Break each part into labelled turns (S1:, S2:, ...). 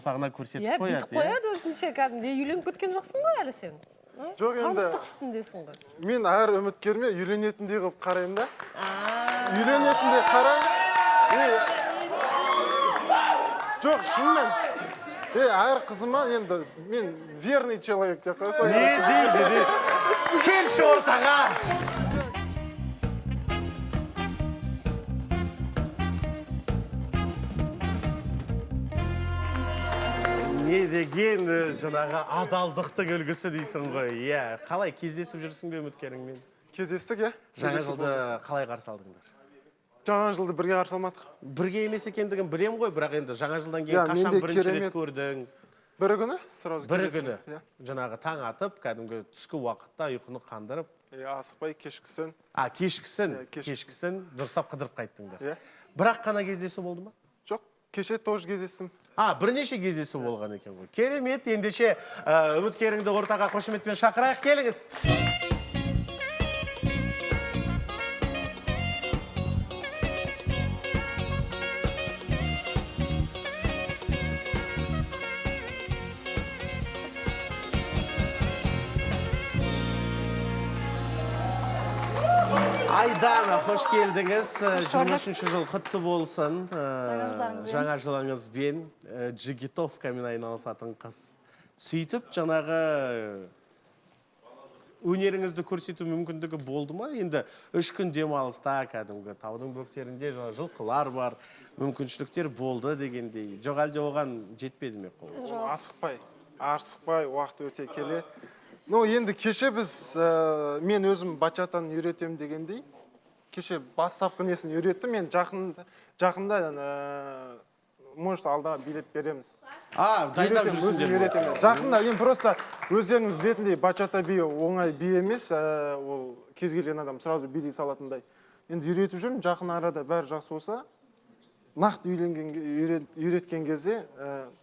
S1: сағына көрсетіп қояды.
S2: Бітіп қояды өзінше кәдімде үйленіп кеткен жоқсың ғой әлі сен.
S3: Жоқ енді.
S2: Таныстық үстіндесің ғой.
S3: Мен әр үміткерме үйленетіндей қылып қараймын да. Үйленетіндей қараймын. Жоқ, шынымен. Әр қызыма енді мен верный человек деп қойса.
S1: Не дейді? Келші ортаға! Не деген жаңағы адалдықтың үлгісі дейсің ғой. Қалай кездесіп жүрсің бе үміткеріңмен?
S3: Кездестік,
S1: Жаңа жылды қалай қарсы алдыңдар?
S3: Жаңа жылды бірге қарсы алмадық.
S1: Бірге емес екендігін білем ғой, бірақ енді жаңа жылдан кейін қашан бірінші рет көрдің?
S3: Бір күні сразу
S1: Бір күні жаңағы таң атып, кәдімгі түскі уақытта ұйқыны қандырып.
S3: Асықпай кешкісін.
S1: Кешкісін дұрыстап қыдырып қайттыңдар. Бірақ қана кездесу болды ма?
S3: Жоқ, кеше тоже кездестім.
S1: Бірнеше кездесу болған екен ғой. Керемет, ендеше үміткеріңді ортаға қошеметпен шақырайық, келіңіз. Айдана, қош келдіңіз. 23-ші жыл құтты болсын. Жаңа жылыңызбен джигитовкамен айналысатын қыз. Сөйтіп, жаңағы өнеріңізді көрсету мүмкіндігі болды ма? Енді 3 күн демалыста, кәдімгі таудың бөктерінде жылқылар бар, мүмкіншіліктер болды дегендей. Жоқ, әлде оған жетпеді ме қол?
S3: Асықпай, уақыт өте келе. Енді кеше біз, мен өзім бачатаны үйретем дегендей, кеше бастапқы несін үйретті, мен жақында, может, алдағы билет береміз.
S1: Дайындап жүрсін деп.
S3: Жақында, мен просто өздеріңіз білетіндей бачата би оңай би емес, ол кез келген адам сразу билей салатындай. Енді үйретіп жүрмін, жақын арада бәрі жақсы болса, нақты үйреткен кезде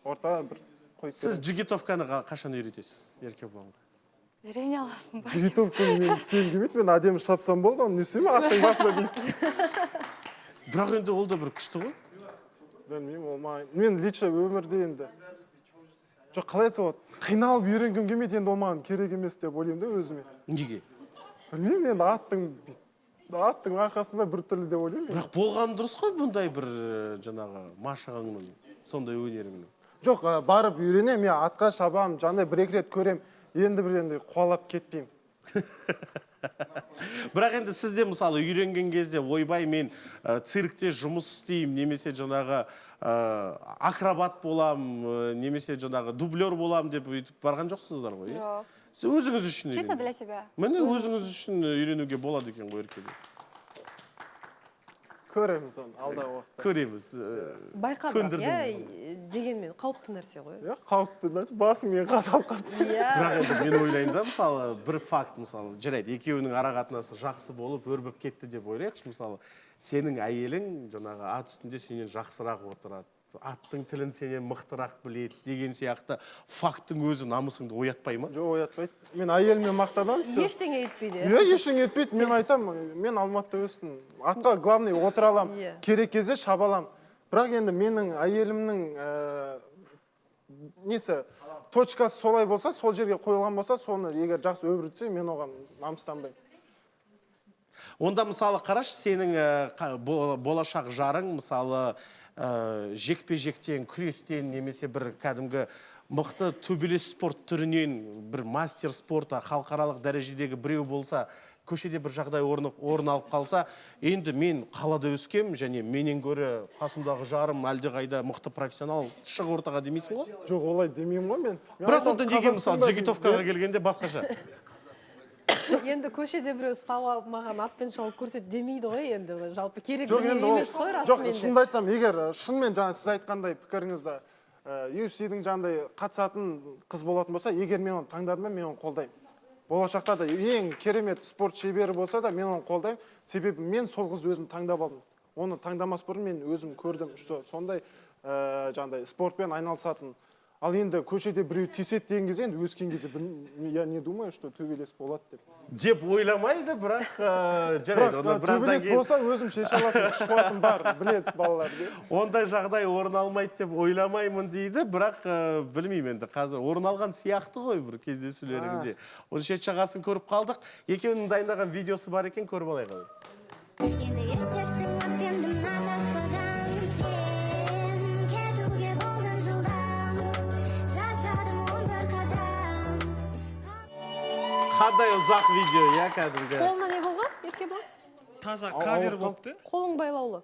S3: ортаға бір қойып беремін.
S1: Сіз джигитовканы қашан үйретесіз, Еркебұланға?
S4: Үйрене аласың ба?
S3: Джигитовканы мен сен келмейді, мен әдемі шапсам болды, оны не істеймін, аттың басында бейді.
S1: Бірақ енді ол да бір күшті ғой?
S3: Білмеймін, ол мен лично өмірде енді. Жоқ, қалай айтса болады, қиналып үйренгім келмейді, енді ол маған керек емес деп ойлаймын да өзіме.
S1: Неге?
S3: Білмеймін, енді аттың арқасында бір түрлі деп ойлаймын.
S1: Бірақ болған дұрыс қой бұндай бір жаңағы машығыңның, сондай өнеріңнің.
S3: Жоқ, барып үйренем, мен атқа шабам, жаңдай бір-екі рет көрем, енді бір енді қуалап кетпеймін.
S1: Бірақ енді сізде мысалы үйренген кезде ойбай мен циркте жұмыс істеймін, немесе жаңағы акробат болам, немесе жаңағы дублер болам деп өйтіп барған жоқсыздар ғой?
S4: Жоқ.
S1: Сіз өзіңіз үшін
S4: Чисто для себя.
S1: Міне өзіңіз үшін үйренуге болады екен ғой Еркебұлан.
S3: Көреміз оны, алдағы уақытта.
S1: Көреміз.
S2: Байқадық, дегенмен қауіпті нәрсе ғой.
S3: Қауіпті нәрсе, басым мен қаталып қапты.
S1: Бірақ енді мен ойлаймын да, мысалы, бір факт, мысалы, жарайды, екеуінің арақатынасы жақсы болып, өрбіп кетті деп ойлайықшы, мысалы, сенің әйелің жаңағы ат үстінде сенен жақсырақ отырады, аттың тілін сенен мықтырақ біледі деген сияқты факттың өзі намысыңды оятпай ма?
S3: Жоқ, оятпайды. Мен әйеліме мақтанам.
S2: Ештеңе етпейді.
S3: Ештеңе етпейді. Мен айтам, мен Алматыда өстім. Атқа главный отыра алам, керек кезде шаба алам. Бірақ енді менің әйелімнің несі, точкасы солай болса, сол жерге қойылған болса, соны егер жақсы өрбітсе, мен оған намыстанбаймын.
S1: Онда мысалы қараш, сенің болашақ жарың, мысалы, жекпе-жектен, күрестен, немесе бір кәдімгі мықты төбелес спорт түрінен бір мастер спорта халықаралық дәрежедегі біреу болса, көшеде бір жағдай орын алып қалса, енді мен қалада өскем, және менен гөрі қасымдағы жарым әлдеқайда мықты профессионал шық ортаға демейсің ғой?
S3: Жоқ, олай демеймін ғой мен.
S1: Бірақ онда неге мысалы джигитовкаға келгенде басқаша?
S2: Енді көшеде біреу ұстап алып маған атпен шауып көрсет демейді ғой, енді жалпы керек дүние емес қой расымен де.
S3: Жоқ, шынымды айтсам, егер шынымен жаңа сіз айтқандай пікіріңізді UFC-дің жаңағыдай қатысатын қыз болатын болса, егер мен оны таңдадым, мен оны қолдаймын. Болашақта да ең керемет спорт шебері болса да, мен оны қолдаймын. Себебі мен сол қызды өзім таңдап алдым. Оны таңдамас бұрын мен өзім көрдім, сондай жаңағыдай спортпен айналысатын. Ал енді көшеде біреу тесет деген кезде енді өскен кезде я не думаю, что төбелес болады
S1: деп ойламайды, бірақ жарайды, оны біраздан
S3: төбелес
S1: кейін
S3: болса өзім шеше алатын күш қуатым бар, біледі балалар деп.
S1: ондай жағдай орын алмайды деп ойламаймын дейді, бірақ білмеймін енді қазір орын алған сияқты ғой бір кездесулеріңде. Оның шет жағасын көріп қалдық. Екеуінің дайындаған видеосы бар екен, көріп алайық.
S5: Енді есерсің өкпемді мына таспадан сен кетуге болдың жылдам жасадым 11 қадам.
S1: Қандай ұзақ видео, я кәдімгі.
S2: Қолына не болған, Еркебұлан?
S6: Таза кавер болыпты.
S2: Қолың байлаулы.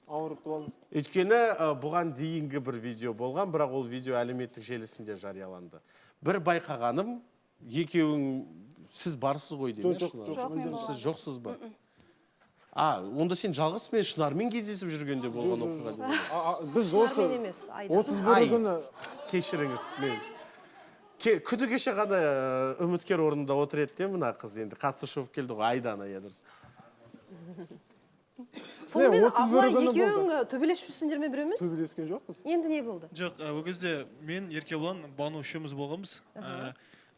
S3: Ауырып қалдым.
S1: Өйткені бұған дейінгі бір видео болған, бірақ ол видео әлеуметтік желісінде жарияланды. Бір байқағаным, екеуің сіз барсыз ғой деймін. Сіз жоқсыз ба? Онда сен жалғыз мен Шынармен кездесіп жүргенде болған оқиға деп.
S3: Біз осы
S2: Шынармен емес, Айда.
S3: 31 күні
S1: Кешіріңіз, мен. Күні кеше ғана үміткер орнында отыр еді, мына қыз енді қатысушы болып келді ғой, Айдана дұрыс.
S2: Сонымен
S3: 31
S2: абылай
S3: күні
S2: екеуің төбелесіп жүрсіңдер ме біреумен?
S3: төбелескен жоқпыз.
S2: Енді не болды?
S6: Жоқ, ол кезде мен Еркебұлан Бану үшеуміз болғанбыз.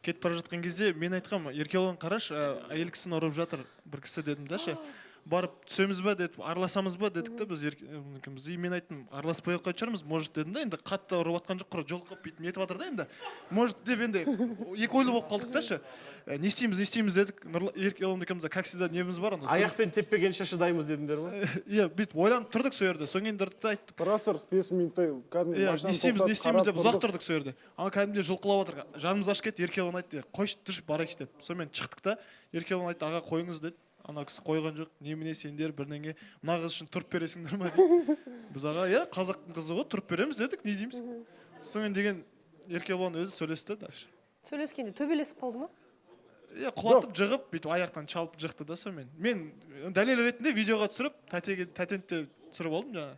S6: Кетіп бара жатқан кезде мен айтқам, Еркебұлан қараш, әйел кісіні ұрып жатыр бір кісі дедім дәші. Барып түсеміз ба дедік, араласамыз ба дедік та біз екеуміз. Мен айттым, араласпай ақ қайтармыз, может дедім да, енді қатты ұрып жатқан жоқ, құр жолқып бүйтіп нетіп жатыр да енді. Может деп енді екі ойлы болып қалдық ташы. Не істейміз дедік. Еркебұлан екеумізде как всегда неміз бар ана.
S1: Аяқпен теппегенше шыдаймыз дедіңдер ме?
S6: Иә, бүйтіп ойланып тұрдық сол жерде. Содан кейін тұрдық та айттық.
S3: Расыр 5 минуттай кәдімгі
S6: Иә,
S3: машинаны
S6: не істейміз деп ұзақ
S3: тұрдық.
S6: тұрдық сол жерде. Ана кәдімгідей жұлқылап отыр. Жанымыз ашып кетті, Еркебұлан айтты, қойшы тұршы барайықшы деп. Сонымен шықтық та, Еркебұлан айтты, аға қойыңыз деді. Ана кісі қойған жоқ, немене сендер бірдеңе, мына қыз үшін тұрып бересіңдер ме дейді. Біз аға, иә, қазақтың қызы ғой, тұрып береміз дедік, не дейміз. Сонымен деген Еркебұлан өзі сөйлесті дәші.
S2: Сөйлескенде төбелесіп қалды ма?
S6: Иә, құлатып жығып, бүйтіп аяқтан чалып жықты да сонымен. Мен дәлел ретінде видеоға түсіріп, тәтентте түсіріп алдым жаңа.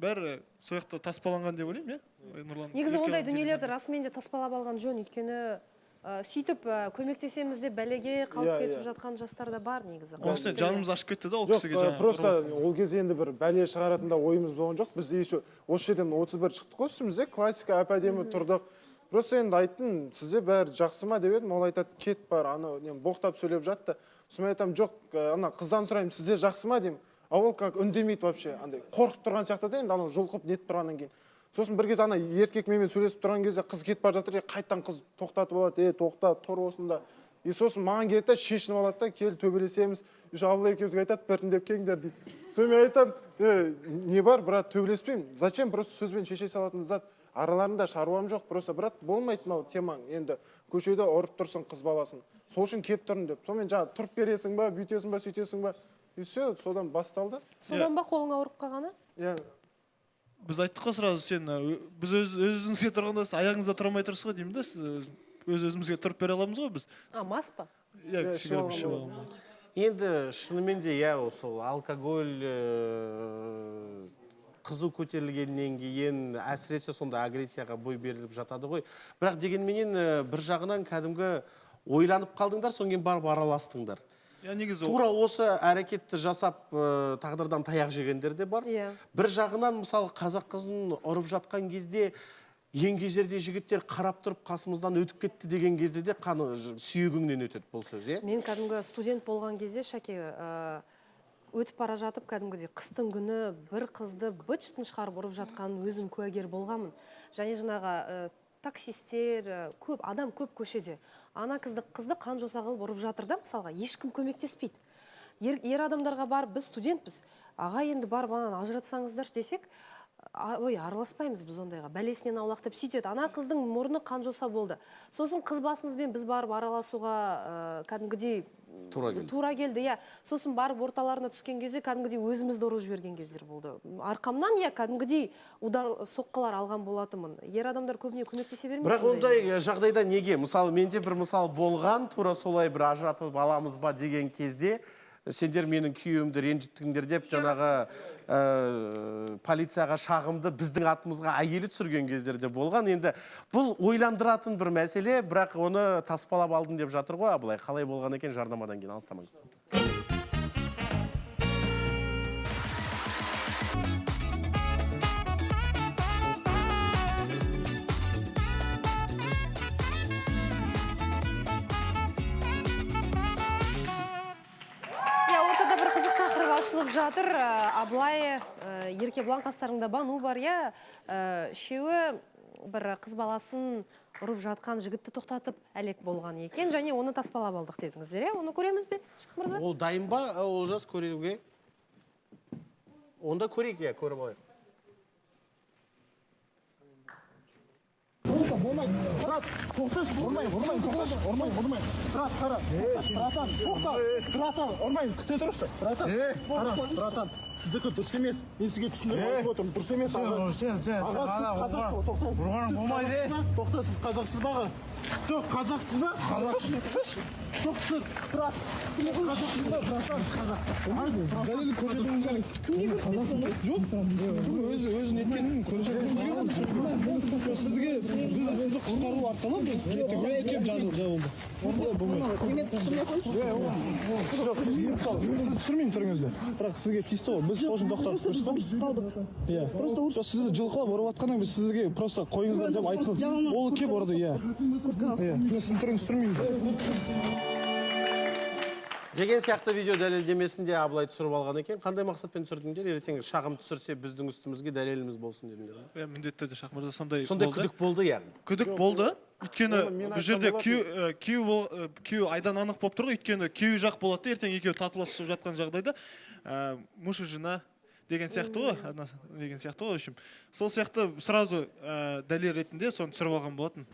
S6: Бәрі сол жақта таспаланған деп ойлаймын, иә. Нұрлан.
S2: Негізі ондай дүниелерді расымен де таспалап алған жөн, өйткені сөйтіп көмектесеміз деп бәлеге қалып кетіп жатқан жастар да бар негізі.
S6: Осыны жанымыз ашып кетті да ол
S3: Жоқ,
S6: кісіге жаңа.
S3: просто ол кезде енді бір бәле шығаратында ойымыз болған жоқ. Біз еще осы жерден 31 шықтық қой үстімізде, классика әп-әдемі тұрдық. Просто енді айттым, сізде бәрі жақсы ма деп едім, ол айтады, кет бар, ана боқтап сөйлеп жатты. Сосын мен айтамын, жоқ, ана қыздан сұраймын, сізде жақсы ма деймін. А ол как үндемейді вообще, андай қорқып тұрған сияқты да, енді анау жұлқып нетіп тұрғаннан кейін. Сосын бір кез ана еркек менімен сөйлесіп тұрған кезде қыз кетіп бара жатыр, қайттан қыз тоқтатып алады, тоқта, тұр осында. Сосын маған келеді да, шешініп алады да, кел төбелесеміз. Абылай екеумізге айтады, біртіндеп келіңдер дейді. Сосын мен айтамын, не бар, брат, төбелеспеймін. Зачем просто сөзбен шеше салатын зат? Араларында шаруам жоқ, просто брат, болмайды мынау темаң. Енді көшеде ұрып тұрсың қыз баласын. Сол үшін келіп тұрмын деп. Сонымен жаңа тұрып бересің ба, бүйтесің ба, сөйтесің ба? Все, содан басталды.
S2: Содан ба қолың ауырып қалғаны?
S3: Иә.
S6: Біз айттық қой сразу, сен біз өзіңізге тұрғанда аяғыңызда тұра алмай тұрсыз ғой деймін да, сіз өзімізге тұрып бере аламыз ғой біз.
S2: Мас па?
S6: Иә, кішігірім ішіп аламын.
S1: Енді шынымен де, иә, сол алкоголь қызу көтерілгеннен кейін әсіресе сонда агрессияға бой беріліп жатады ғой. Бірақ дегенменен бір жағынан кәдімгі ойланып қалдыңдар, соң кейін барып араластыңдар. Тура осы әрекетті жасап тағдырдан таяқ жегендер де бар. Бір жағынан мысалы қазақ қызын ұрып жатқан кезде ең кездерде жігіттер қарап тұрып қасымыздан өтіп кетті деген кезде де қаны сүйегіңнен өтеді бұл сөз, е?
S2: Мен кәдімгі студент болған кезде, Шәке, өтіп бара жатып кәдімгідей қыстың күні бір қызды быт-шытын шығарып ұрып жатқанын өзім куәгер болғанмын. Және жаңағы таксистер, адам көп көшеде. Ана қызды қан жоса қылып ұрып жатыр да, мысалға, ешкім көмектеспейді. Ер адамдарға бар, біз студентпіз. Аға енді бар, банан ажыратсаңыздар десек, ой, араласпаймыз біз ондайға, бәлесінен аулақ деп сөйтеді. Ана қыздың мұрны қан жоса болды. Сосын қыз басымызбен біз барып араласуға кәдімгідей тура келді, иә. Сосын барып орталарына түскен кезде кәдімгідей өзімізді ұрып жіберген кездер болды. Арқамнан, иә, кәдімгідей удар соққылар алған болатынмын. Ер адамдар көбіне көмектесе бермейді.
S1: Бірақ ондай жағдайда неге? Мысалы, менде бір мысал болған, тура солай бір ажыратып аламыз ба деген кезде, сендер менің күйеуімді ренжіттіңдер деп жаңағы полицияға шағымды біздің атымызға әйелі түсірген кездерде болған. Енді бұл ойландыратын бір мәселе, бірақ оны таспалап алдым деп жатыр ғой, Абылай. Қалай болған екен, жарнамадан кейін алыстамаңыз.
S2: жатыр. Аблай, Еркебұлан қастарыңда Бану бар, иә. Үшеуі бір қыз баласын ұрып жатқан жігітті тоқтатып әлек болған екен, және оны таспалап алдық дедіңіздер, иә? Оны көреміз бе? Мырза?
S1: Ол дайын ба, Олжас, көруге? Онда көрейік, иә, көріп алайық.
S3: Братан, сіздікі дұрыс емес. Мен сізге түсіндіріп отырмын. Дұрыс емес. Аға, сіз қазақсыз. Тоқта, сіз қазақсыз ба? Жоқ, қазақсыз ба? Жоқ, түсір. Брат, сіз қазақсыз ба? Братан, қазақ. Дәлелі көрсетуіңіз керек. Жоқ, өзін еткенін көрсетуіңіз керек. Сізді құтқару арқылы біз кеп жабылды. Түсірмеймін түріңізді. Бірақ сізге тиісті ғой. Біз сол үшін тоқтадық. Дұрыс па? Иә. Просто сізді жылқылап ұрып атқаннан біз сізге просто қойыңыздар деп айтып. Ол кеп ұрды, иә. Иә. Сіздің түріңізді түсірмеймін.
S1: Деген сияқты видео дәлелдемесінде Аблай түсіріп алған екен. Қандай мақсатпен түсірдіңдер? Ертең шағым түсірсе біздің үстімізге дәлеліміз болсын дедіңдер.
S6: Міндетті түрде Шахмарда сондай
S1: күдік болды, яғни.
S6: Күдік болды. Өйткені бұл жерде күйеу айдан анық болып тұр ғой. Өйткені күйеу жақ болады, ертең екеуі татуласып жатқан жағдайда муж и жена деген сияқты ғой, в общем. Сол сияқты сразу дәлел ретінде соны түсіріп алған болатын.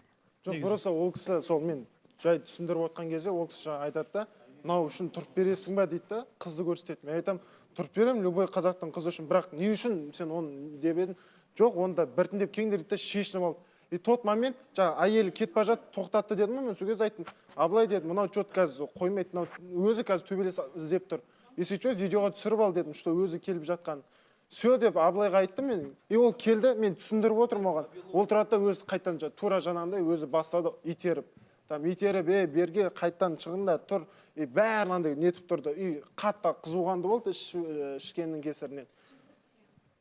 S3: Жоқ, просто ол кісі сол мен жай түсіндіріп отқан кезде ол кісі айтады да, мынау үшін тұрып бересің ба дейді да, қызды көрсетеді. Мен айтамын, тұрып беремін любой қазақтың қызы үшін, бірақ не үшін сен оны деп едің? Жоқ, онда біртіндеп кеңдер дейді, шешініп алды. И тот момент, жаңа әйелі кетіп бара жатып тоқтатты дедім, мен сол кезде айттым, Аблай дедім, мынау что-то қазір қоймайды, мынау өзі қазір төбелес іздеп тұр. Если что, видеоға түсіріп ал дедім, что өзі келіп жатқан. Все деп Аблайға айттым мен. И ол келді, мен түсіндіріп отырмын оған. Ол тұрады да өзі қайтадан тура жанағындай өзі бастады итеріп. Там итеріп, берге қайттан шығыңдар, тұр. И бәрін андай нетіп тұрды. И қатты қызуғанды болды ішкеннің кесірінен.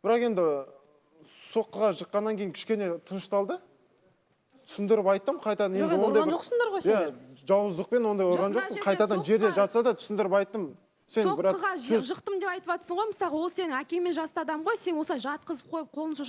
S3: Бірақ енді соққыға жыққаннан кейін кішкене тынышталды. Түсіндіріп айттым, қайтадан.
S2: Жоқ, енді ұрған жоқсыңдар ғой сендер.
S3: Жауыздықпен ондай ұрған жоқпын. Қайтадан жерде жатса да түсіндіріп айттым.
S7: Соққыға жықтым деп айтып жатсың ғой, мысалы, ол сенің әкемен жасты адам ғой, сен осылай жатқызып қойып, қолын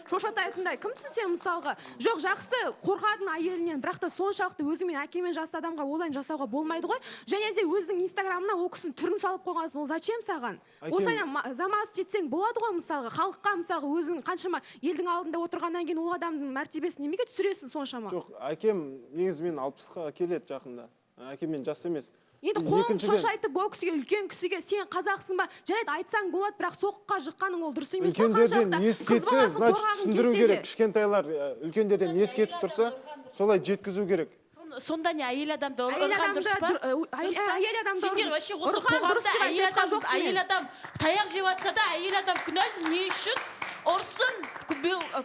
S7: шошатайтындай кімсің сен мысалға? Жоқ, жақсы, қорқадың әйелінен, бірақ та соншалықты өзіңмен әкемен жасты адамға олайын жасауға болмайды ғой. Және де өзінің инстаграмына ол кісінің түрін салып қойғансың, ол зачем саған? Осылайынан замаз етсең болады ғой, мысалға, халыққа мысалға өзің қаншама елдің алдында отырғаннан кейін ол адамның мәртебесін немеге түсіресің соншама?
S3: Жоқ, әкем негізі мен 60-ға келеді жақында. Әкеммен жас емес.
S7: Енді қолын шошайтып ол кісіге, үлкен кісіге сен қазақсың ба? Жарайды айтсаң болады, бірақ соққыға жыққаның ол дұрыс емес.
S3: Үлкендерден ескетсе, значит түсіндіру керек. Кішкентайлар үлкендерден ескетіп тұрса, солай жеткізу керек.
S8: Сонда не әйел адамды ұрған дұрыс па?
S7: Әйел адамды
S8: сендер вообще осы қоғамда әйел адам таяқ жеп жатса да әйел адам күнәлі не үшін ұрсын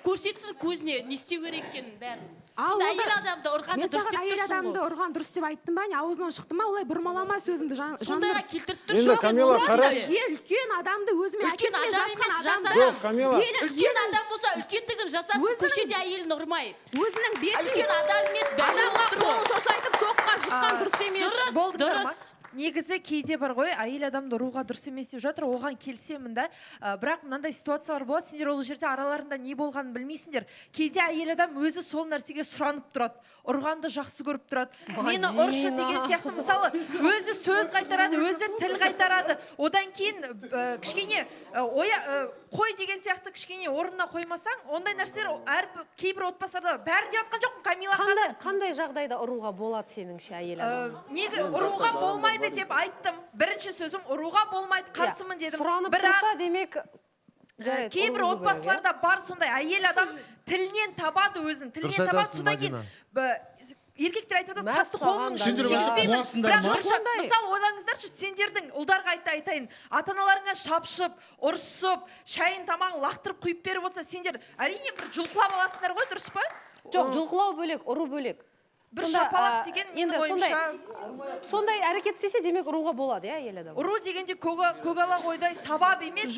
S8: көрсетсін көзіне не істеу керек екенін бәрін. Әйел адамды ұрғанды дұрыс деп тұрсың ғой.
S7: Әйел адамды ұрған дұрыс деп айттым ба? Аузынан шықты ма? Олай бұрмалама сөзімді.
S8: Сондайға келтіріп тұр.
S3: Енді Камила қараш.
S7: Үлкен адамды өзімен әкесімен жасқан адамды.
S3: Жоқ, Камила.
S8: Үлкен адам болса үлкендігін жасасын, көшеде әйелін ұрмайды.
S7: Өзінің бетін
S8: үлкен адам емес,
S7: адамға қолын шошайтып соққыға жыққан дұрыс емес.
S8: Дұрыс.
S9: Негізі кейде бар ғой, әйел адамды ұруға дұрыс емес деп жатыр, оған келісемін да. Бірақ мынандай ситуациялар болады, сендер ол жерде араларында не болғанын білмейсіңдер. Кейде әйел адам өзі сол нәрсеге сұранып тұрады, ұрғанды жақсы көріп тұрады. Мені ұршы деген сияқты, мысалы, өзі сөз қайтарады, өзі тіл қайтарады. Одан кейін кішкене қой деген сияқты кішкене орнына қоймасаң, ондай нәрселер кейбір отбасыларда бәрі деп жатқан жоқпын, Камила ханым.
S2: Қандай жағдайда ұруға болады сеніңше әйел адам?
S9: Неге ұруға болмайды деп айттым. Бірінші сөзім ұруға болмайды, қарсымын дедім.
S2: Сұранып тұрса демек
S9: кейбір отбасыларда бар сондай әйел адам тілінен табады өзін, тілінен табады, содан кейін еркектер айтып жатады, қатты қолын мысалы ойлаңыздаршы, сендердің ұлдарға айтайын, ата-аналарыңа шапшып, ұрсып, шайын тамағын лақтырып құйып беріп отырса, сендер әрине бір жұлқылап аласыңдар ғой, дұрыс па?
S2: Жоқ, жұлқылау бөлек, ұру бөлек.
S9: Бір шапалақ деген
S2: енді сондай әрекет істесе демек ұруға болады, иә, әйел адам.
S9: Ұру дегенде көгала қойдай сабап емес.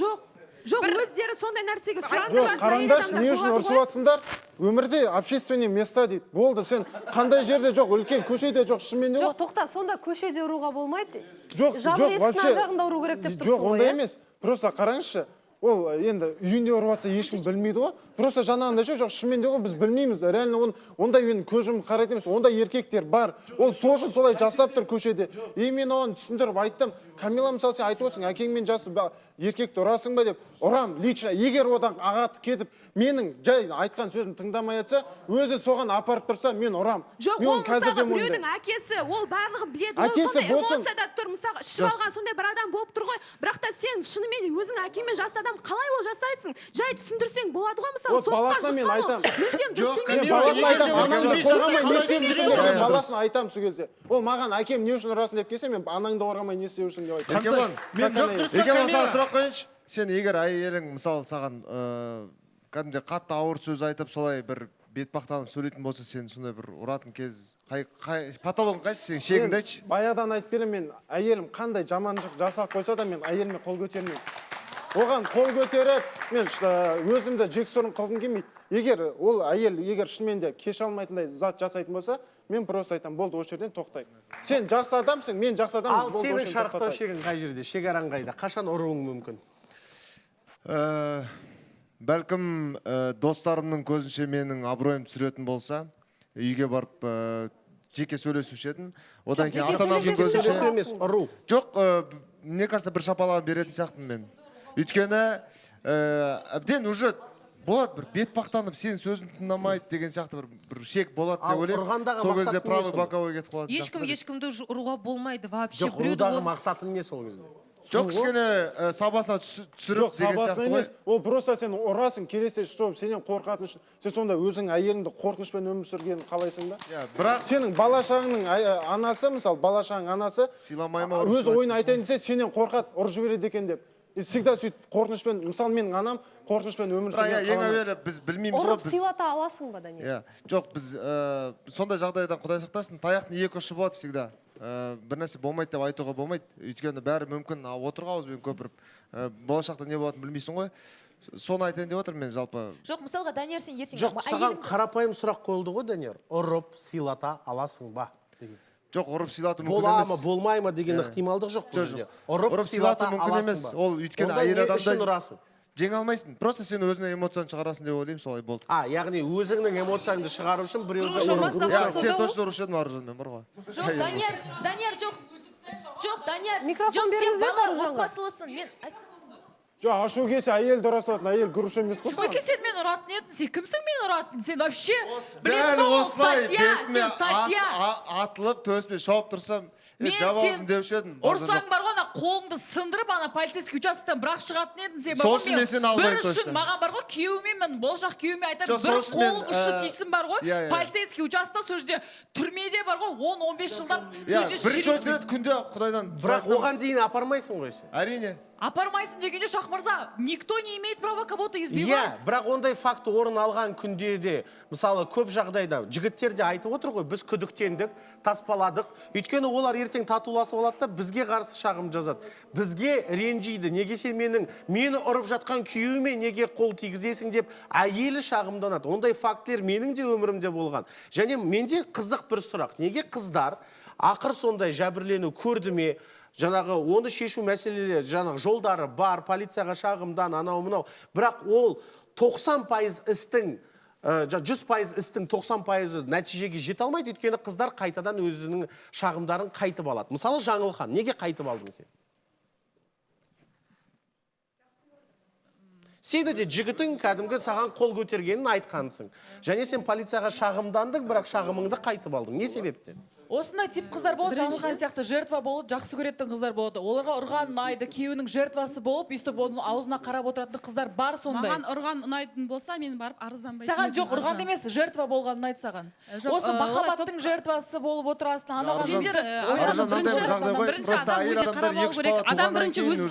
S7: Жоқ, өздері сондай нәрсеге сұранып.
S3: Жоқ, қараңдаршы, не үшін ұрсып жатсыңдар? Өмірде общественный место дейді. Болды, сен қандай жерде жоқ, үлкен көшеде жоқ, шынымен
S2: жоқ, тоқта, сонда көшеде ұруға болмайды.
S3: Жоқ,
S2: жабық есіктің ар жағында ұру керек деп тұрсың ғой.
S3: Жоқ, ондай емес. просто қараңызшы, ол енді үйінде ұрып жатса ешкім білмейді ғой. Просто жаңағындай жоқ, шынымен де ғой, біз білмейміз. Реально ондай мен көз жұмып қарайтын емес. Ондай еркектер бар. Ол сол үшін солай жасап тұр көшеде. Мен оған түсіндіріп айттым. Камила, мысалы, сен айтып отырсың, әкеңмен жасы еркекті ұрасың ба деп. Ұрам, лично. Егер одан ағаты кетіп, менің жай айтқан сөзім тыңдамай жатса, өзі соған апарып тұрса, мен ұрам.
S7: Жоқ, ол мысалға біреудің әкесі, ол барлығын біледі, ол сондай эмоцияда тұр, мысалға ішіп алған сондай бір адам болып тұр ғой. Бірақ та сен шынымен де өзің әкемен жасты адам қалай ол жасайсың? Жай түсіндірсең болады ғой, мысалы, соққа
S3: мен баласына айтамын сол кезде. Ол маған әкем не үшін ұрасың деп келсе, мен анаңды қорғамай не істеп жүрсің деп айтамын.
S10: Еркебұлан, саған сұрақ қойыншы. Сен егер әйелің мысалы саған кәдімгідей қатты ауыр сөз айтып, солай бір бетпақтанып сөйлейтін болса, сен сондай бір ұратын кез патологың қайсы, сен шегіңді айтшы.
S3: Баядан айтып беремін, мен әйелім қандай жаманшылық жасап қойса да мен әйеліме қол көтермеймін. Оған қол көтеріп, мен өзімді жексұрын қылғым келмейді. Егер ол әйел егер шынымен де кеше алмайтындай зат жасайтын болса, мен просто айтамын, болды, осы жерден тоқтайық. Сен жақсы адамсың, мен жақсы адаммын.
S1: Ал сенің шарықтау шегің қай жерде, шекараң қайда, қашан ұруың мүмкін?
S10: Бәлкім достарымның көзінше менің абыройым түсіретін болса, үйге барып жеке сөйлесуші едім. Одан кейін ата-анамның көзінше
S1: ұру.
S10: жоқ, мне кажется, бір шапалаған беретін сияқтымын мен. Өйткені әбден уже болады, бір бетпақтанып сен сөзін тыңдамайды деген сияқты бір шек болады деп ойлаймын. Сол кезде правый боковой кетіп қалады.
S9: Ешкімді ұруға болмайды вообще.
S1: Жоқ, ұрудағы мақсатың не сол кезде?
S10: Жоқ, кішкене сабасына түсіріп деген сияқты ғой.
S3: Ол просто сен ұрасың, келесі сенен қорқатын үшін. Сен сонда өзің әйеліңді қорқынышпен өмір сүргенін қалайсың ба?
S10: Бірақ
S3: сенің бала-шағаңның анасы, мысалы, бала-шағаң анасы өз ойын айтайын десе, сенен қорқады, ұрып жібереді екен деп. Всегда сөйтіп қорқынышпен, мысалы, менің анам қорқынышпен өмір сүрген.
S10: Ең әуелі біз білмейміз ғой.
S2: Ұрып сыйлата аласың ба, Данияр?
S10: Жоқ, біз сондай жағдайдан Құдай сақтасын, таяқтың екі ұшы болады всегда. Бір нәрсе болмайды деп айтуға болмайды. Өйткені бәрі мүмкін, отырға ауызбен көпіріп, болашақта не болатынын білмейсің ғой. Соны айтайын деп отырмын мен жалпы.
S9: Жоқ, мысалға, Данияр, сен ертең
S1: жоқ, саған қарапайым сұрақ қойылды ғой, Данияр. Ұрып сыйлата аласың ба деген.
S10: Жоқ, ұрып сыйлату мүмкін
S1: бола
S10: емес.
S1: ма, болмай ма деген ықтималдық жоқ бұл жерде.
S10: Ұрып сыйлату мүмкін емес. Ол өйткені әйел адамды жеңе алмайсың. Просто сен өзіңнің эмоцияны шығарасың деп ойлаймын, солай болды.
S1: Яғни өзіңнің эмоцияңды шығару үшін біреуді
S10: сен точно ұрушы едің Аружанмен, бар ғой.
S9: Жоқ, Данияр, жоқ. Жоқ, Данияр.
S2: Микрофон беріңіздер Аружанға.
S9: Отбасылысың. Мен
S3: жоқ, ашу келсе әйелді ұрасатын, әйел груша емес қой.
S4: В смысле, сен мен ұратын едің? Сен кімсің мен ұратын? Сен вообще
S10: дәл осылай бетіме атылып төсіме шауып тұрсам, жабауызын деуші едім.
S4: ұрсаң бар ғой, ана қолыңды сындырып, ана полицейский участоктан бірақ шығатын едің сен.
S10: Сол үшін мен сені алмаймын
S4: точно.
S10: точно.
S4: Маған бар ғой, күйеуіме мен болашақ күйеуіме айтамын, бір қолың ұшы тисін бар ғой, полицейский участок сол жерде түрмеде бар ғой, 10-15 жылдап сол жерде
S10: бірінші өтеді күнде Құдайдан.
S1: Бірақ оған дейін апармайсың ғой сен.
S10: Әрине.
S4: Апармайсың дегенде Шах мырза, никто не имеет права кого-то избивать.
S1: Бірақ ондай факті орын алған күнде де, мысалы, көп жағдайда жігіттер де айтып отыр ғой, біз күдіктендік, таспаладық. Өйткені олар ертең татуласып алады да бізге қарсы шағым жазады. Бізге ренжиді. Неге сен мені ұрып жатқан күйеуіме неге қол тигізесің деп әйелі шағымданады. Ондай фактілер менің де өмірімде болған. Және менде қызық бір сұрақ. Неге қыздар ақыр сондай жәбірлену көрді ме? Жаңағы оны шешу мәселелері, жаңағы жолдары бар, полицияға шағымдан, анау мынау. Бірақ ол 90% істің, 100% істің 90% нәтижеге жете алмайды. Өйткені қыздар қайтадан өзінің шағымдарын қайтып алады. Мысалы, Жаңылхан, неге қайтып алдың сен? Сені де жігітің кәдімгі саған қол көтергенін айтқансың. Және сен полицияға шағымдандың, бірақ шағымыңды қайтып алдың. Не себептен?
S4: Осындай тип қыздар болады, Жаңылхан сияқты жертва болып, жақсы көретін қыздар болады. Оларға ұрған ұнайды, күйеуінің жертвасы болып, өйстіп оның аузына қарап отыратын қыздар бар сондай.
S11: Маған ұрған ұнайтын болса, мен барып арызданбайтын.
S4: Саған жоқ, ұрған емес, жертва болған ұнайды саған. Осы махаббаттың жертвасы болып отырасың.
S11: Адам бірінші өзіне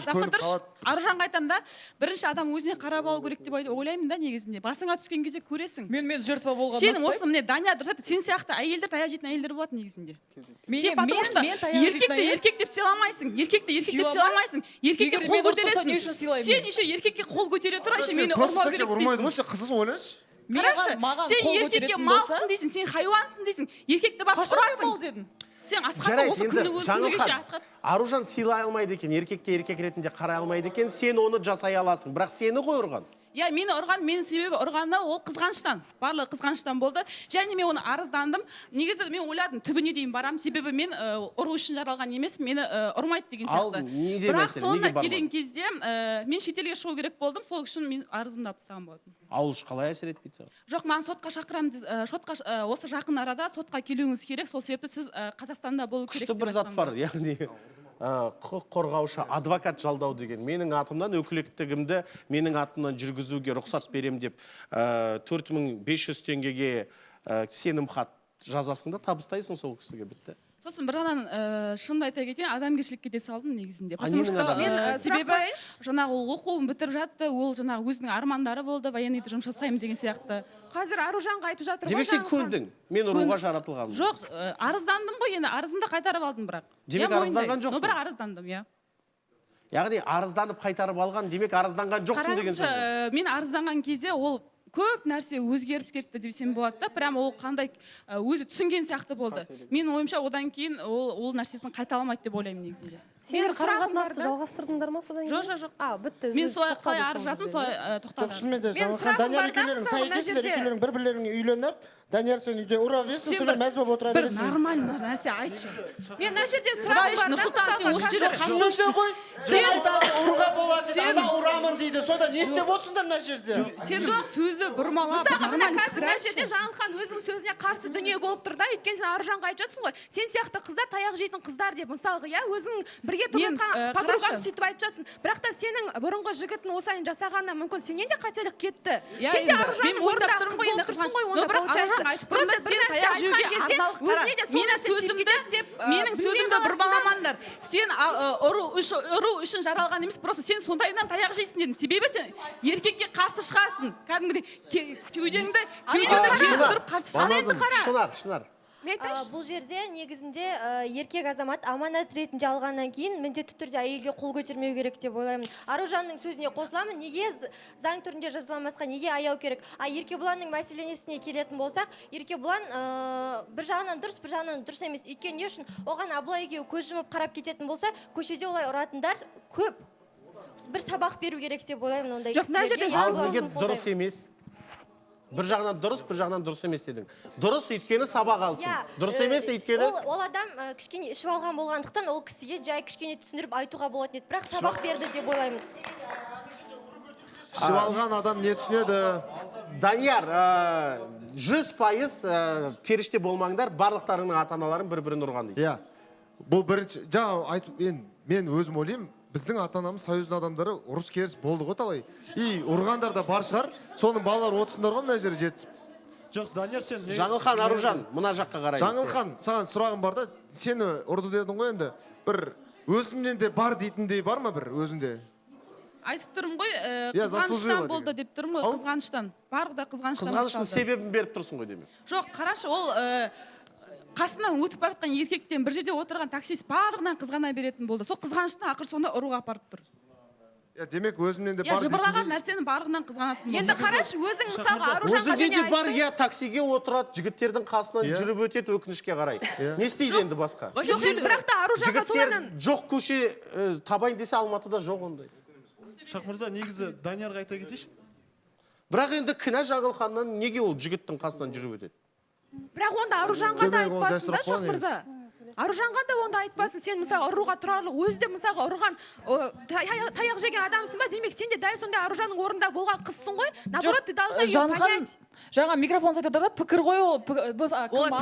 S11: Аружанға айтам да, бірінші адам өзіне қарап алу керек деп ойлаймын да негізінде. Басыңа түскен кезде көресің.
S4: Мен жертва болған.
S11: Сен осы міне Данияр дұрыс, сен сияқты әйелдер таяқ жейтін әйелдер болады негізінде. Еркекті еркек деп сыйламайсың. Еркекті еркек деп сыйламайсың. Еркекке қол көтересің. Сен еще еркекке қол көтере тұра, еще мені ұрмау керек дейсің.
S10: Қызық ойлашы.
S11: Қарашы, сен еркекке малсың дейсің, сен хайуансың дейсің. Еркекті барып ұрасың. сен асхатты осы күні кеше асхат
S1: Аружан сыйлай алмайды екен, еркекке еркек ретінде қарай алмайды екен, сен оны жасай аласың, бірақ сені ғой ұрған.
S11: иә мені ұрған, менің себебі ұрғаны ол қызғаныштан, барлығы қызғаныштан болды. Және мен оны арыздандым. Негізі мен ойладым, түбіне дейін барам, себебі мен ұру үшін жаралған емес, мені ұрмайды деген сияқты. Бірақ соңына келген кезде мен шетелге шығу керек болдым, сол үшін мен арызымды алып тастаған болатынмын.
S1: Ауыл іші қалай әсер етпейді саған?
S11: Жоқ, маған сотқа шақырамын, осы жақын арада сотқа келуіңіз керек, сол себепті сіз Қазақстанда болу керек.
S1: Күшті бір зат бар, яғни құқық қорғаушы адвокат жалдау деген. Менің атымнан өкілеттігімді менің атымнан жүргізуге рұқсат берем деп 4500 теңгеге сенім хат жазасың да табыстайсың сол кісіге, бітті.
S11: Сосын бір жағынан шынымды айта кетейін, адамгершілікке де салдым негізінде.
S7: Себебі
S11: жаңағы ол оқуын бітіріп жатты, ол жаңағы өзінің армандары болды, военныйда жұмыс жасаймын деген сияқты.
S7: Қазір Аружанға айтып жатыр.
S1: Демек сен көндің, мен ұруға жаратылғанмын.
S11: Жоқ, арыздандым ғой, енді арызымды қайтарып алдым бірақ.
S1: Демек арызданған жоқсың?
S11: Бірақ арыздандым, иә.
S1: Яғни арызданып қайтарып алған, демек арызданған жоқсың деген сөз.
S11: Қараңызшы, мен арызданған кезде ол көп нәрсе өзгеріп кетті десем болады да, прям ол қандай өзі түсінген сияқты болды. Мен ойымша одан кейін ол нәрсесін қайталамайды деп ойлаймын негізінде.
S2: Сендер қарым-қатынасты жалғастырдыңдар ма содан кейін?
S11: Жоқ.
S2: Бітті.
S11: Мен солай қалай арыз жаздым, солай тоқтадым.
S12: Шынымен де Жаңылхан, Данияр екеулерің сай екенсіңдер, екеулерің бір-бірлеріңе үйленіп, Данияр сен үйде ұра бересің, содан мәз болып отыра бересің.
S11: Бір нормальный нәрсе айтшы.
S7: Мен мына жерде сұрағым бар.
S11: Нұрсұлтан, сен осы жерде
S12: Түсінсе ғой, сен айтасың ұруға болады дейді, ана ұрамын дейді, сонда не істеп отырсыңдар мына жерде?
S11: Сен сөзі бұрмалап, нормальный
S7: мына жерде Жаңылхан өзінің сөзіне қарсы дүние болып тұр да, өйткені сен Аружанға айтып жатсың ғой, сен сияқты қыздар таяқ жейтін қыздар деп, мысалға, иә, өзің бірге тұрып жатқан подругаң сөйтіп айтып жатсың. Бірақ та сенің бұрынғы жігітің осылай жасағанына мүмкін сенен де қателік кетті. Сен де Аружанның орнында қыз болып тұрсың ғой, онда получается. Просто сен таяқ жеуге арналып қара.
S11: Менің сөзімді бұрмаламаңдар. Сен ұру үшін жаралған емес, просто сен сондайынан таяқ жейсің дедім. Себебі сен еркекке қарсы шығасың. Кәдімгідей кеудеңді безіп тұрып қарсы шығасың.
S1: Шынар.
S5: Бұл жерде негізінде еркек азамат аманат ретінде алғаннан кейін міндетті түрде әйелге қол көтермеу керек деп ойлаймын. Аружанның сөзіне қосыламын, неге заң түрінде жазыламасқа, неге аяу керек? Еркебұланның мәселесіне келетін болсақ, Еркебұлан бір жағынан дұрыс, бір жағынан дұрыс емес. Өйткені не үшін оған абылай екеуі көз жұмып қарап кететін болса, көшеде олай ұратындар көп. Бір сабақ беру керек деп ойлаймын ондай кісілерге.
S1: Ал неге дұрыс емес? Бір жағынан дұрыс, бір жағынан дұрыс емес дедің. Дұрыс өйткені сабақ алсын. Дұрыс емес өйткені...
S5: Ол адам кішкене ішіп алған болғандықтан ол кісіге жай кішкене түсіндіріп айтуға болатын еді. Бірақ сабақ берді деп ойлаймын.
S10: Ішіп алған адам не түсінеді?
S1: Данияр, 100% періште болмаңдар, барлықтарының ата-аналарын бір-бірін ұрған дейсің.
S10: Иә. Бұл бірінші, жаңа айтып, мен өзім ойлаймын, біздің ата-анамыз союздың адамдары ұрыс керіс болды ғой талай. И ұрғандар да бар шығар, соның балалары отсындар ғой мына жерге жетісіп.
S6: Жоқ, Данияр, сен...
S1: Жаңылхан, Аружан, мына жаққа қараймыз.
S10: Жаңылхан, саған сұрағым бар да, сені ұрды дедің ғой енді, бір өзімнен де бар дейтіндей бар ма бір өзінде?
S11: Айтып тұрмын ғой, қызғаныштан болды деп тұрмын ғой, қызғаныштан. Барлығы да қызғаныштан.
S1: Қызғаныштың себебін беріп тұрсың ғой демек.
S11: Жоқ, қарашы, ол қасынан өтіп бара жатқан еркектен бір жерде отырған таксист барлығынан қызғана беретін болды. Сол қызғаныштан ақыр сонда ұруға апарып тұр.
S10: Демек өзімнен де бар дейтіндей.
S11: Жыбырлаған нәрсені барлығынан қызғанатын болды.
S7: Енді қарашы, өзің мысалға Аружанға
S1: өзінде де бар, иә, таксиге отырады, жігіттердің қасынан жүріп өтеді, өкінішке қарай. Не істейді енді басқа?
S7: Бірақ та Аружанға солайдан...
S1: Жоқ көше табайын десе Алматыда жоқ ондай.
S6: Шақмырза, негізі Даниярға айта кетейші.
S1: Бірақ енді кінә Жаңылханнан неге ол жігіттің қасынан жүріп өтеді?
S7: Бірақ онда Аружанға да айтпасын да, Шақмырза. Аружанға да онда айтпасын, сен мысалы ұруға тұрарлық, өзі де мысалы ұрған таяқ жеген адамсың ба, демек сен де дәл сондай Аружанның орнында болған қызсың ғой. Наоборот, ты должна ее понять.
S4: Жаңа микрофон айтып жатыр да, пікір ғой ол.
S11: Ол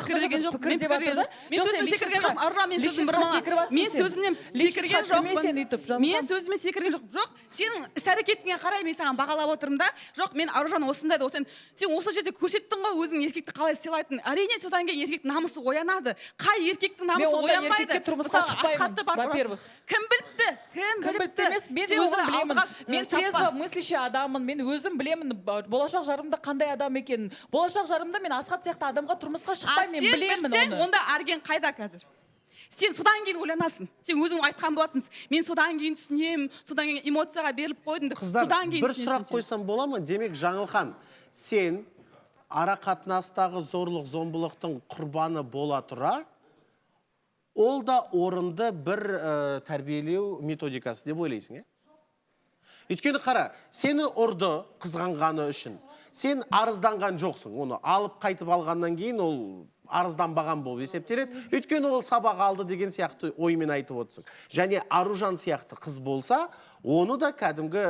S11: пікір деген жоқ, мен пікір деп жатыр да. Мен сөзімнен секірген жоқпын, Аружан мен сөзім бұрмала. Мен сөзімнен секірген жоқпын. Мен сөзіме секірген жоқпын. Жоқ, сенің іс-әрекетіңе қарай мен саған бағалап отырмын да. Жоқ, мен Аружан осындай да сен осы жерде көрсеттің ғой өзің еркекті қалай сыйлайтын. Әрине содан кейін еркектің намысы оянады. Қай еркектің намысы оянбайды?
S4: Во-первых,
S11: кім біліпті?
S4: Кім біліпті емес, мен өзім білемін. Мен трезво мыслящий адаммын. Мен өзім білемін болашақ жарымда қандай адам екенін. Болашақ жарымда мен Асхат сияқты адамға тұрмысқа шықпаймын, мен білемін оны.
S11: Сен онда әрген қайда қазір? Сен содан кейін ойланасың. Сен өзің айтқан болатынсың. Мен содан кейін түсінемін, содан кейін эмоцияға беріліп қойдым деп.
S1: Қыздар, бір сұрақ қойсам бола ма? Демек, Жаңылхан, сен ара қатынастағы зорлық зомбылықтың құрбаны бола тұра, ол да орынды бір тәрбиелеу методикасы деп ойлайсың, е? Өйткені қара, сені ұрды қызғанғаны үшін. Сен арызданған жоқсың. Оны алып қайтып алғаннан кейін ол арызданбаған болып есептеледі. Өйткені ол сабақ алды деген сияқты оймен айтып отырсың. Және Аружан сияқты қыз болса, оны да кәдімгі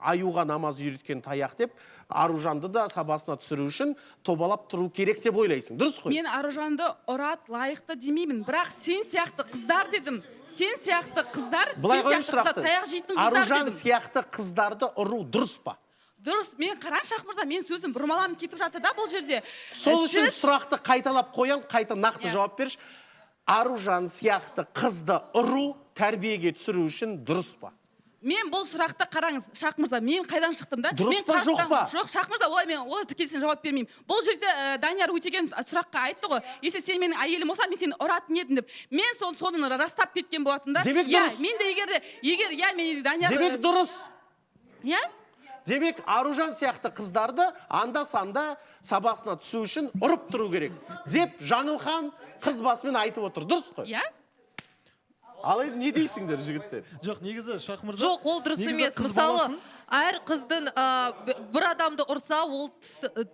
S1: аюға намаз үйреткен таяқ деп, Аружанды да сабасына түсіру үшін тобалап тұру керек деп ойлайсың. Дұрыс қой?
S11: Мен Аружанды ұрат, лайықты демеймін. Бірақ сен сияқты қыздар дедім. Сен сияқты қыздар,
S1: Былай қойшы сұрақты.
S11: таяқ жейтін қыздар
S1: Аружан
S11: дедім.
S1: сияқты қыздарды ұру дұрыс па?
S11: Дұрыс, мен қараңшы Ақмырза, мен сөзім бұрмаланып кетіп жатыр да бұл жерде.
S1: Сол үшін сұрақты қайталап қоям, қайта нақты жауап берші. Аружан сияқты қызды ұру, тәрбиеге түсіру үшін дұрыс па?
S11: Мен бұл сұрақты қараңыз, Шақмырза, мен қайдан шықтым да?
S1: Дұрыс па, жоқ па?
S11: Жоқ, Шақмырза, олай мен олай тікелсін жауап бермеймін. Бұл жерде Данияр Өтеген сұраққа айтты ғой. Если сен менің әйелім болса, мен сені ұратын едім деп. Мен соны растап кеткен болатын да.
S1: Демек дұрыс.
S11: Мен де егер мен Данияр
S1: Демек дұрыс.
S11: Иә?
S1: Демек, Аружан сияқты қыздарды анда-санда сабасына түсу үшін ұрып тұру керек. Деп Жаңылхан қыз басымен айтып отыр. Дұрыс қой?
S11: Иә?
S1: Ал енді не дейсіңдер, жігіттер?
S6: Жоқ, негізі Шахмырза.
S9: Жоқ, ол дұрыс емес. Мысалы, әр қыздың бір адамды ұрса, ол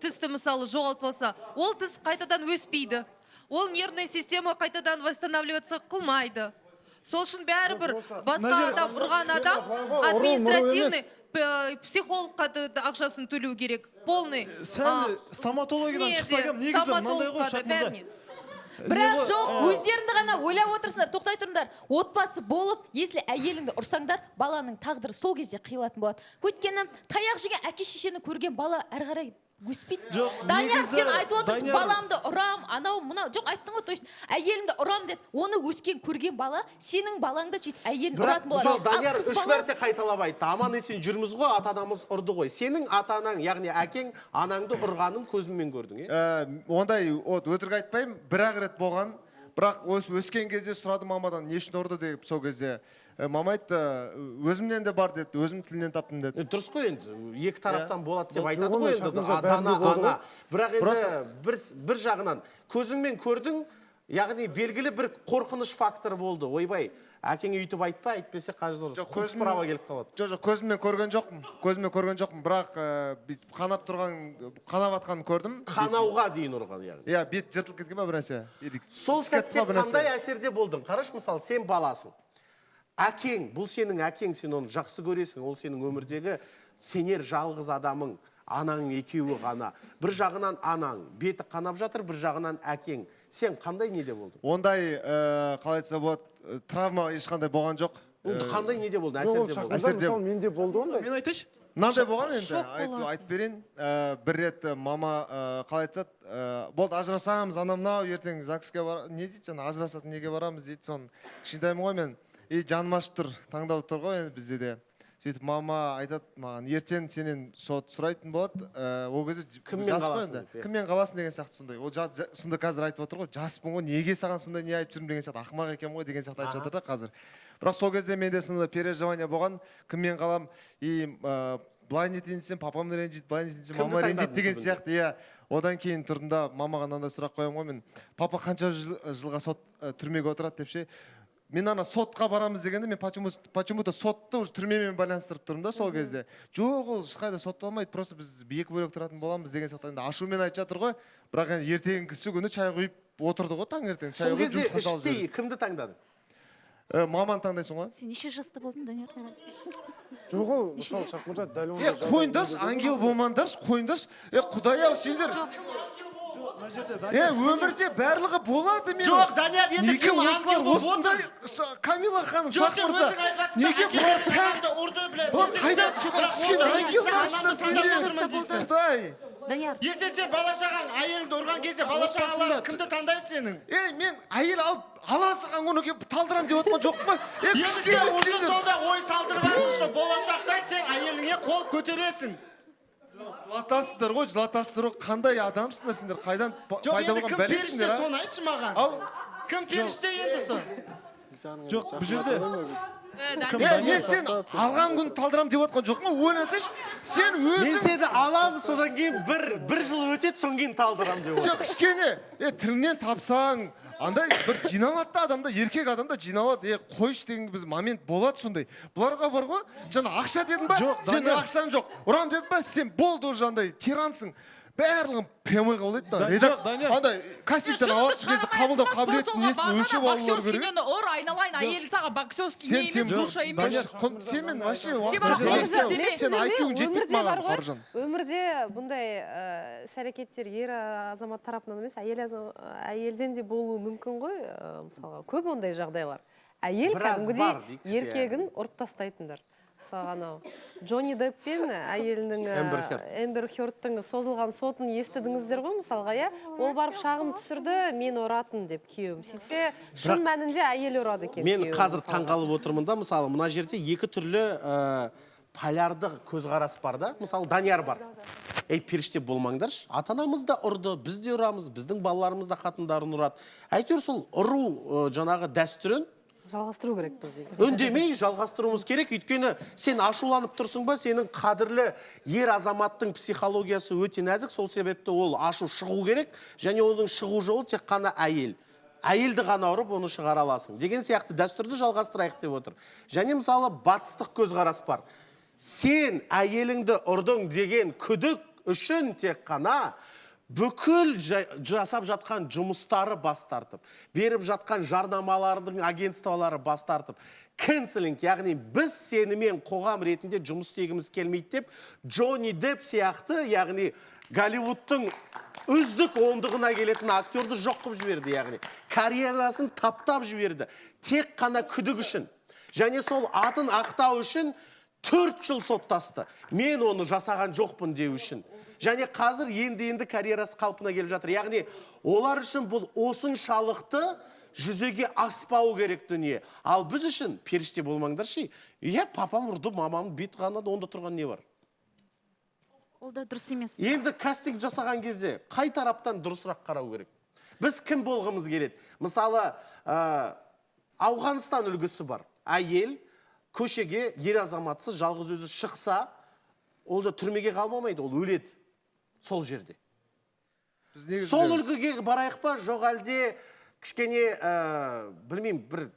S9: тісті мысалы жоғалтып алса, ол тіс қайтадан өспейді. Ол нервная система қайтадан восстанавливаться қылмайды. Сол үшін бәрібір басқа адам ұрған адам административный психологқа ақшасын төлеу керек. Полный.
S6: Сәл стоматологиядан шықсағам, негізі мынандай ғой Шахмырза.
S13: Бірақ жоқ, өздеріңді ғана ойлап отырсыңдар, тоқтай тұрыңдар. Отбасы болып, если әйеліңді ұрсаңдар, баланың тағдыры сол кезде қиылатын болады. Өйткені таяқ жеген әке шешені көрген бала әрі қарай өспейді. Данияр, сен айтып отырсың, баламды ұрам, анау, мынау. Жоқ, айттың ғой, то есть әйелімді ұрам деп, оны өскен көрген бала, сенің балаңды сөйтіп әйелін ұратын болады.
S1: Жоқ, Данияр 3 мәрте қайталап айтты. Аман есен жүрміз ғой, ата-анамыз ұрды ғой. Сенің ата-анаң, яғни әкең, анаңды ұрғанын көзіңмен көрдің, е?
S10: Ондай өтірік айтпаймын, бір-ақ рет болған. Бірақ өскен кезде сұрады мамадан, не үшін ұрды деп сол кезде. Мама айтты, өзімнен де бар деді, өзім тілінен таптым деді.
S1: Дұрыс қой енді, екі тараптан болады деп айтады ғой енді, ата-ана, ана. Бірақ енді бір жағынан көзіңмен көрдің, яғни белгілі бір қорқыныш факторы болды. Ойбай, әкең өйтіп айтпа, айтпесе қазір құлыс права келіп қалады.
S10: Жоқ, көзіммен көрген жоқпын, бірақ қанап атқанын көрдім.
S1: Қанауға дейін ұрған яғни.
S10: Иә, бет жыртылып кеткен ба бір нәрсе.
S1: Сол сәтте қандай әсерде болдың? Қараш, мысалы, сен баласың. Әкең, бұл сенің әкең, сен оны жақсы көресің, ол сенің өмірдегі сенер жалғыз адамың, анаң екеуі ғана. Бір жағынан анаң, беті қанап жатыр, бір жағынан әкең. Сен қандай неде болдың?
S10: Ондай, қалай айтса болады, травма ешқандай болған жоқ.
S1: Қандай неде болды, әсерде болды?
S3: Мысалы, менде болды ондай.
S6: Мен айтайшы?
S10: Мынандай болған енді, айтып берейін. Бір рет мама қалай айтса, болды ажырасамыз, анау ертең ЗАГСке не дейді, ажырасатын неге барамыз дейді, соны кішкентаймын ғой мен. Жаным ашып тұр, таңдап тұр ғой енді бізде де. Сөйтіп мама айтады маған, ертең сенен сот сұрайтын болады. Ол кезде кіммен қаласың деген сияқты сондай. Ол сонда қазір айтып отыр ғой, жаспын ғой, неге саған сондай не айтып жүрмін деген сияқты, ақымақ екен ғой деген сияқты айтып жатыр да қазір. Бірақ сол кезде менде сондай переживание болған, кіммен қалам, былай нетейін десем, папам ренжиді, былай нетейін десем, мама ренжиді деген сияқты. Иә. Одан кейін тұрдым да мамаға мынандай сұрақ қоямын ғой мен. Папа қанша жылға сот түрмеге отырады деп ше. Мен ана сотқа барамыз дегенде, мен почему-то сотты уже түрмемен байланыстырып тұрмын да сол кезде. Жоқ, ол ешқайда сотталмайды, просто біз екі бөлек тұратын боламыз деген сияқты. Ашумен айтып жатыр ғой. Бірақ енді ертеңгісі күні чай құйып отырды ғой таңертең.
S1: Сол кезде іштей кімді таңдадың?
S10: Маманы таңдайсың ғой.
S13: Сен неше жаста болдың, Данияр?
S3: Жоқ, ол мысалы Шахмырза дәл ондай.
S10: Қойыңдаршы, ангел болмаңдаршы, қойыңдаршы. Құдай-ау, сендер өмірде барлығы болады мен.
S12: Жоқ, Данияр, енді кім ангел болды?
S10: Камила ханым,
S12: Шахмырза. Неге бұларды ұрды, блядь?
S10: Бұлар қайдан түскен ангел арасында Құдай.
S13: Данияр.
S12: Ертең сен бала-шағаң әйеліңді ұрған кезде бала-шағалар кімді таңдайды сенің?
S10: Мен әйел алып ала салған оны келіп талдырам деп отқан жоқ па?
S12: Енді сен осы сонда ой салдырып жатырсың, болашақта сен әйеліңе қол көтересің.
S10: Жылатасыңдар ғой, жылатасыңдар ғой, қандай адамсыңдар сендер, қайдан пайда болған бәлесіңдер?
S12: Жоқ, енді кім періште соны айтшы маған. Кім періште енді сол?
S6: жоқ бұл жерде
S10: мен сен алған күн талдырам деп отқан жоқпын ғой ойлансайшы сен
S1: Мен
S10: өзің
S1: сені аламын, содан кейін бір жыл өтеді, содан кейін талдырам деп
S10: жоқ
S1: отыр.
S10: кішкене тіліңнен тапсаң андай бір жиналады да адамда еркек адамда жиналады қойшы деген біз момент болады сондай бұларға бар ғой жаңа ақша дедің ба сен ақшаң жоқ ұрам дедің ба сен болды уже андай тирансың барлығын прямой қабылдайды да андай кассеттен алатын кезде қабылдау қабілетін несін өлшеп алулары керек
S4: боксерский ор айналайын әйелі саған боксерский не емес груша емес
S10: сен вообще
S2: Білесіз бе,
S10: айтуың жетпейді маған Қоржан
S2: өмірде бұндай іс-әрекеттер ер азамат тарапынан емес, әйелден де болуы мүмкін ғой, мысалға, көп ондай жағдайлар. Әйел кәдімгідей еркегін ұрып тастайтындар. Мысалға анау Джонни Депп пен әйелінің Эмбер Хёрдтың созылған сотын естідіңіздер ғой, мысалға, иә? Ол барып шағым түсірді, мен ұратын деп күйеуім. Сөйтсе, шын мәнінде әйел ұрады екен.
S1: Мен қазір таңғалып отырмын да, мысалы, мына жерде екі түрлі полярды көзқарас бар да. Мысалы, Данияр бар. Ей, періште болмаңдаршы. Ата-анамыз да ұрды, біз де ұрамыз, біздің балаларымыз да қатындарын ұрады. Әйтеуір сол ұру жаңағы дәстүрін
S2: жалғастыру керек бізде.
S1: Үндемей жалғастыруымыз керек, өйткені сен ашуланып тұрсың ба, сенің қадірлі ер азаматтың психологиясы өте нәзік, сол себепті ол ашу шығу керек, және оның шығу жолы тек қана әйел. Әйелді ғана ұрып, оны шығара аласың. Деген сияқты дәстүрді жалғастырайық деп отыр. Және мысалы батыстық көзқарас бар. Сен әйеліңді ұрдың деген күдік үшін тек қана бүкіл жасап жатқан жұмыстары бас тартып, беріп жатқан жарнамалардың агентстволары бас тартып, кэнселинг, яғни біз сенімен қоғам ретінде жұмыс істегіміз келмейді деп, Джонни Депп сияқты, яғни Голливудтың үздік ондығына келетін актерді жоқ қып жіберді, яғни карьерасын таптап жіберді, тек қана күдік үшін. Және сол атын ақтау үшін 4 жыл соттасты. Мен оны жасаған жоқпын деу үшін. Және қазір енді карьерасы қалпына келіп жатыр. Яғни, олар үшін бұл осыншалықты жүзеге аспау керек дүние. Ал біз үшін, періште болмаңдаршы, папам ұрды, мамам бет ғана, онда тұрған не бар?
S7: Ол да дұрыс емес.
S1: Енді кастинг жасаған кезде қай тараптан дұрысырақ қарау керек? Біз кім болғымыз келеді? Мысалы, Ауғанстан үлгісі бар. Әйел көшеге ер азаматсыз жалғыз өзі шықса, ол да түрмеге қалмамайды, ол өледі. Сол жерде. Сол үлгіге барайық па, жоқ әлде кішкене, білмеймін, бір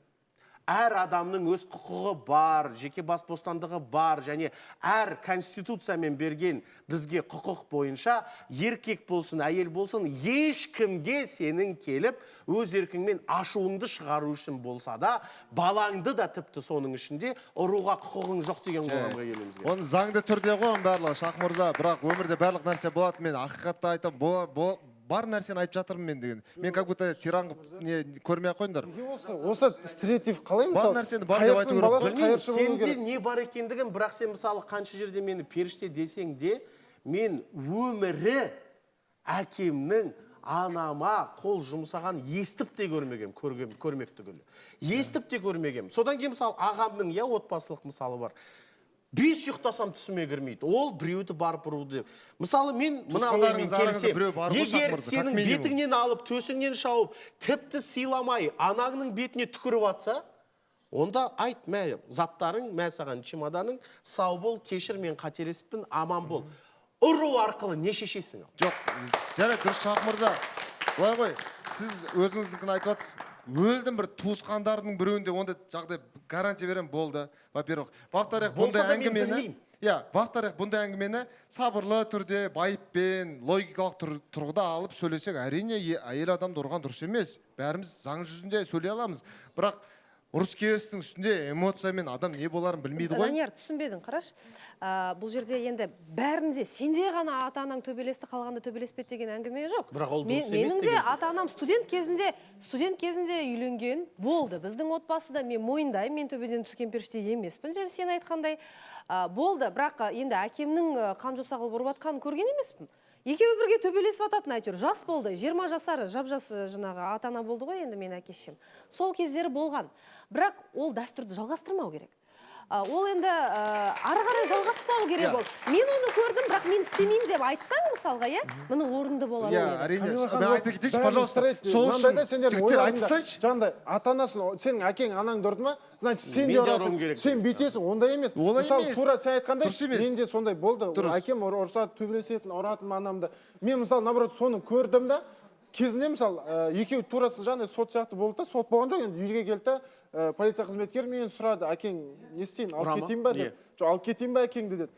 S1: әр адамның өз құқығы бар, жеке бас бостандығы бар, және әр конституциямен берген бізге құқық бойынша еркек болсын, әйел болсын, ешкімге сенің келіп, өз еркіңмен ашуыңды шығару үшін болса да, балаңды да тіпті соның ішінде ұруға құқығың жоқ деген қоғамға келеміз.
S10: Оны заңды түрде қойын барлығы, Шах мырза, бірақ өмірде барлық нәрсе болады, мен ақиқатты айтам, бар нәрсені айтып жатырмын мен деген. Мен как будто тиран көрмей қойыңдар.
S3: Осы стереотип қалай мысалы?
S10: Бар нәрсені бар деп айту керек.
S1: Білмеймін, сенде не бар екендігін, бірақ сен мысалы қанша жерде мені періште десең де, мен өмірі әкемнің анама қол жұмсаған естіп те көрмегем, көрмек түгілі. Естіп те көрмегем. Содан кейін мысалы ағамның отбасылық мысалы бар. 5 ұйықтасам түсіме кірмейді. Ол біреуді барып ұруды деп. Мысалы мен мына оймен келсем, егер сенің бетіңнен алып, төсіңнен шауып, тіпті сыйламай, анаңның бетіне түкіріп атса, онда айт, мә, заттарың, мә саған чемоданың, сау бол, кешір, мен қателеспін, аман бол. Ұру арқылы не шешесің?
S10: Жоқ, жарайды, дұрыс Шах мырза. Былай ғой, сіз өзіңіздікін айтып жатсыз. Өлдім бір туысқандардың біреуінде онда жағдай гарантия берем болды. Во-первых, во-вторых, бұндай әңгімені сабырлы түрде, байыппен, логикалық тұрғыда алып сөйлесек, әрине әйел адамды ұрған дұрыс емес. Бәріміз заң жүзінде сөйлей аламыз. Бірақ ұрыс керістің үстінде эмоциямен адам не боларын білмейді ғой.
S2: Данияр, түсінбедің, қараш. Бұл жерде енді бәрінде сенде ғана ата-анаң төбелесті, қалғанда төбелеспеді деген әңгіме жоқ.
S1: Бірақ ол дұрыс емес деген сөз.
S2: Менің де ата-анам студент кезінде үйленген болды. Біздің отбасыда мен мойындаймын, мен төбеден түскен періште емеспін, және сен айтқандай болды. Бірақ енді әкемнің қан жоса қылып ұрып атқанын көрген емеспін. Екеуі бірге төбелесіп ататын әйтеуір. Жас болды, 20 жасар, жап-жас жаңағы ата-ана болды ғой, енді мен әке-шешем. Сол кездері болған. Бірақ ол дәстүрді жалғастырмау керек. ол енді ары қарай жалғаспау керек ол. Мен оны көрдім, бірақ мен істемеймін деп айтсаң мысалға, иә, мұның орынды болады.
S10: Иә, әрине. Мен айта кетейінші, пожалуйста. Сол үшін жігіттер айта салайыншы.
S3: Жандай, ата-анасын, сенің әкең анаң ұрды ма? Значит, сен де ұрасың, сен бүйтесің, ондай емес. Мысалы, тура сен айтқандай, менде сондай болды. Әкем ұрсады, төбелесетін, ұратын анамды. Мен мысалы, наоборот, соны көрдім да, кезінде мысалы, екеуі турасы жаңа сот сияқты болды да, сот болған жоқ, енді үйге келді, полиция қызметкері менен сұрады, әкең не істейін, алып кетейін ба деп. Жоқ, алып кетейін ба әкеңді деді.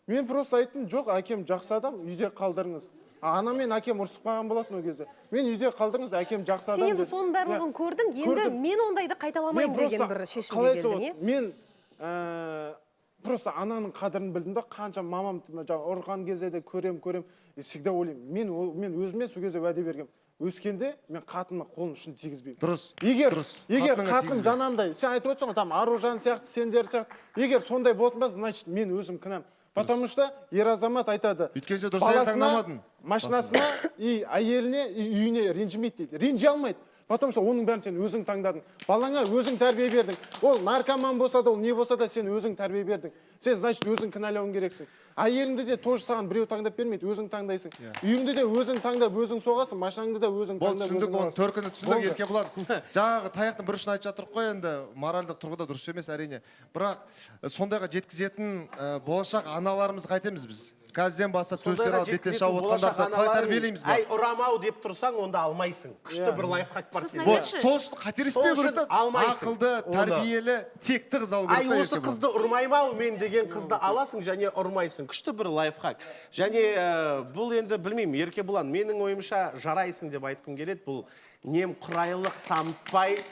S3: Мен просто айттым, жоқ, әкем жақсы адам, үйде қалдырыңыз. Ана мен әкем ұрсып қалған болатын ол кезде. Мен үйде қалдырыңыз, әкем жақсы адам
S2: деді. Сен енді соның барлығын көрдің, енді мен ондайды қайталамайын деген бір шешімге келдің, е?
S3: Мен просто ананың қадірін білдім да, қанша мамам ұрған кезде де көрем, всегда ойлаймын. Мен өзіме сол кезде уәде бергем. Өскенде мен қатыныма қолын ұшын тигізбеймін.
S10: Дұрыс.
S3: Егер қатыным жанандай, сен айтып отырсың, там Аружан сияқты, сендер сияқты, егер сондай болатын ба, значит, мен өзім кінәм. Потому что ер азамат айтады, баласына, машинасына, и әйеліне, и үйіне ренжімейді дейді. Ренжи алмайды. Потому что оның бәрін сен өзің таңдадың. Балаңа өзің тәрбие бердің. Ол наркоман болса да, ол не болса да сен өзің тәрбие бердің. Сен, значит, өзің кінәлауың керексің. Әйеліңді де тоже саған біреу таңдап бермейді, өзің таңдайсың. Үйіңді де өзің таңдап, өзің соғасың, машинаңды да өзің таңдап,
S10: түсіндік, оның төркіні түсіндік, Еркебұлан. Жаңағы таяқтың бір ұшын айтып жатырық қой, енді моральдық тұрғыда дұрыс емес әрине. Бірақ сондайға жеткізетін болашақ аналарымыз қайтеміз біз? Қазден бастап төстер алып беттен шауып отқандарды қалай тәрбиелейміз ба?
S1: Ай, ұрамау деп тұрсаң, онда алмайсың. Күшті бір лайфхак бар сенде.
S10: Сол үшін қателеспеу керек. Ақылды, тәрбиелі, текті қыз алу керек.
S1: Ай, осы қызды ұрмаймау мен деген қызды аласың және ұрмайсың. Күшті бір лайфхак. Және бұл енді білмеймін, Еркебұлан, менің ойымша жарайсың деп айтқым келеді. Бұл немқұрайлық танытпай.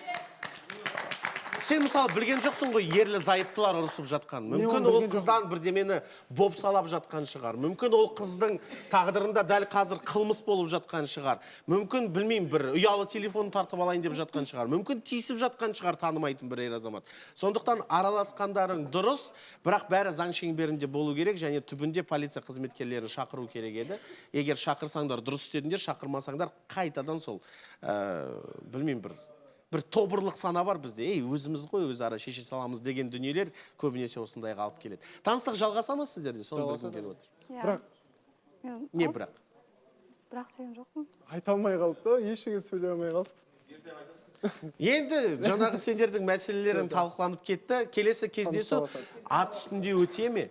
S1: Сен мысалы білген жоқсың ғой, ерлі зайыптылар ұрысып жатқан. Мүмкін ол қыздан бірдемені бопсалап жатқан шығар. Мүмкін ол қыздың тағдырында дәл қазір қылмыс болып жатқан шығар. Мүмкін білмеймін, бір ұялы телефон тартып алайын деп жатқан шығар. Мүмкін тиісіп жатқан шығар, танымайтын бір ер азамат. Сондықтан араласқандарың дұрыс, бірақ бәрі заң шеңберінде болу керек, және түбінде полиция қызметкерлерін шақыру керек еді. Егер шақырсаңдар дұрыс істедіңдер, шақырмасаңдар қайтадан сол білмеймін, бір тобырлық сана бар бізде. Өзіміз ғой, өз ара шеше саламыз деген дүниелер көбінесе осындайға алып келеді. Таныстық жалғаса ма сіздерде? Соны білгім келіп отыр.
S3: Бірақ
S1: не бірақ?
S2: Бірақ деген жоқпын.
S3: Айта алмай қалды да, ешкімге сөйлей алмай қалды.
S1: Енді жаңағы сендердің мәселелерін талқыланып кетті. Келесі кездесу ат үстінде өте ме?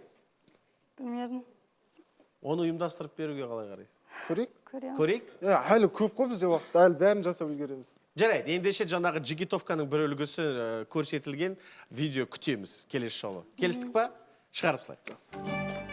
S2: Білмедім.
S1: Оны ұйымдастырып беруге қалай қарайсыз?
S3: Көрейік? Әлі көп қой бізде уақыт, әлі бәрін жасап үлгереміз.
S1: Жарайды, ендеше жаңағы жигитовканың бір үлгісі көрсетілген видео күтеміз келесі жолы. Келістік па? Шығарып салайық.